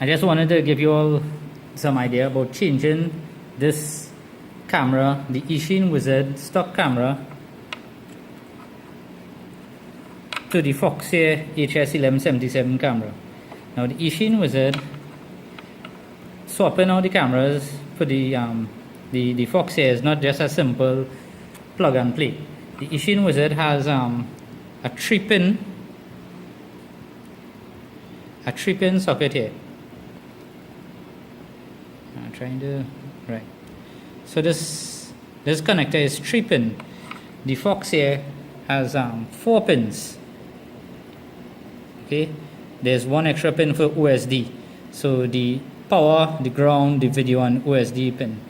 I just wanted to give you all some idea about changing this camera, the Eachine Wizard stock camera, to the Foxeer HS1177 camera. Now the Eachine Wizard, swapping out the cameras for the Foxeer is not just a simple plug and play. The Eachine Wizard has a 3-pin socket here. I'm trying to right. So this connector is 3-pin. The Foxeer has 4 pins. Okay, there's one extra pin for OSD. So the power, the ground, the video, and OSD pin,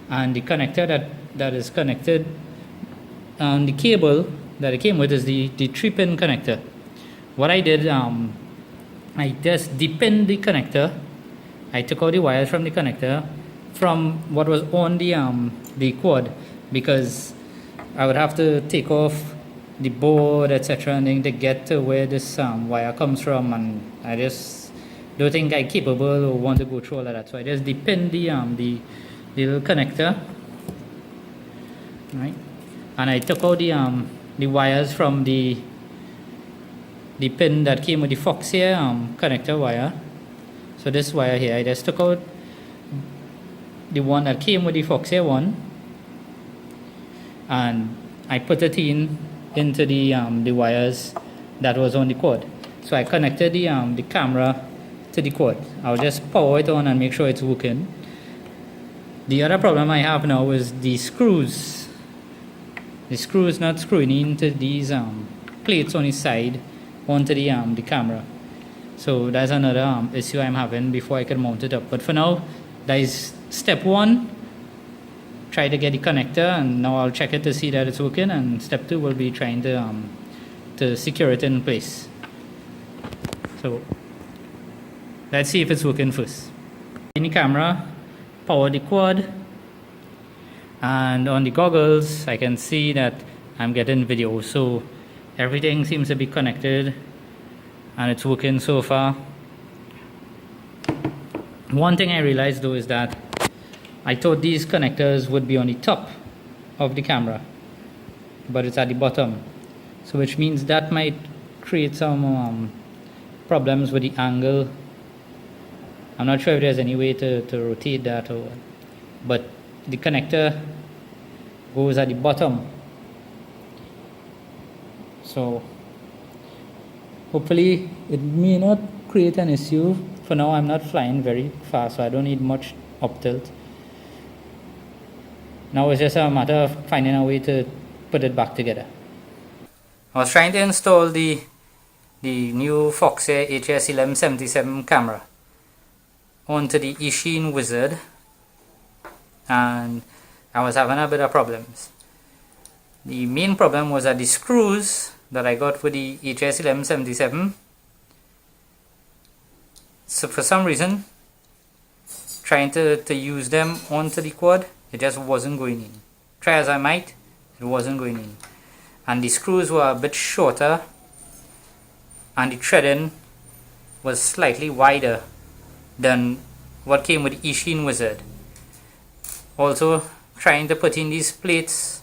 and the connector that is connected, and the cable that it came with is the 3-pin connector. What I did, I just depinned the connector. I took out the wires from the connector from what was on the quad, because I would have to take off the board, etc., and then to get to where this wire comes from, and I just don't think I'm capable or want to go through all of that. So I just depinned the little connector, right? And I took out the wires from the pin that came with the Foxeer connector wire. So this wire here, I just took out the one that came with the Foxeer one, and I put it into the wires that was on the quad. So I connected the camera to the quad. I'll just power it on and make sure it's working. The other problem I have now is the screws. The screw is not screwing into these plates on the side onto the camera. So that's another issue I'm having before I can mount it up. But for now, that is step 1. Try to get the connector, and now I'll check it to see that it's working. And step 2 will be trying to secure it in place. So let's see if it's working first. In the camera, power the quad, and on the goggles I can see that I'm getting video. So everything seems to be connected and it's working so far. One thing I realized though is that I thought these connectors would be on the top of the camera, but it's at the bottom, so which means that might create some problems with the angle. I'm not sure if there's any way to rotate that, but the connector goes at the bottom. So hopefully it may not create an issue. For now I'm not flying very fast, so I don't need much up tilt. Now it's just a matter of finding a way to put it back together. I was trying to install the new Foxeer HS1177 camera onto the Eachine Wizard, and I was having a bit of problems. The main problem was that the screws that I got for the HS1177, so for some reason, trying to use them onto the quad, it just wasn't going in. Try as I might, it wasn't going in. And the screws were a bit shorter, and the threading was slightly wider than what came with the Eachine Wizard. Also, trying to put in these plates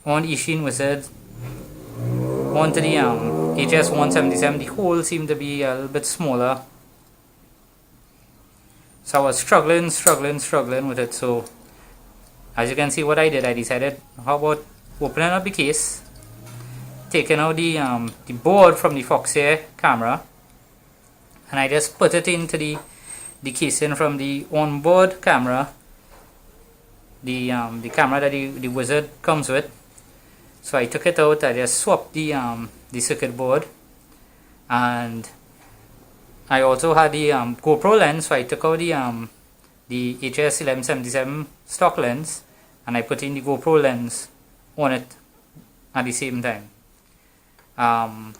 on Eachine Wizard onto the HS1177, the hole seemed to be a little bit smaller. So I was struggling with it. So as you can see, what I did, I decided, how about opening up the case, taking out the board from the Foxeer camera, and I just put it into the casing from the onboard camera, the camera that the Wizard comes with. So I took it out, I just swapped the circuit board, and I also had the GoPro lens, so I took out the HS1177 stock lens and I put in the GoPro lens on it at the same time. I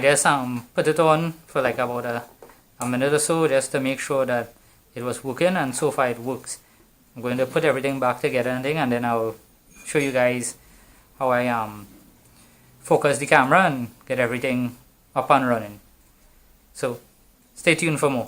just put it on for like about a minute or so just to make sure that it was working, and so far it works. I'm going to put everything back together and then I'll show you guys how I focus the camera and get everything up and running. So Stay tuned for more.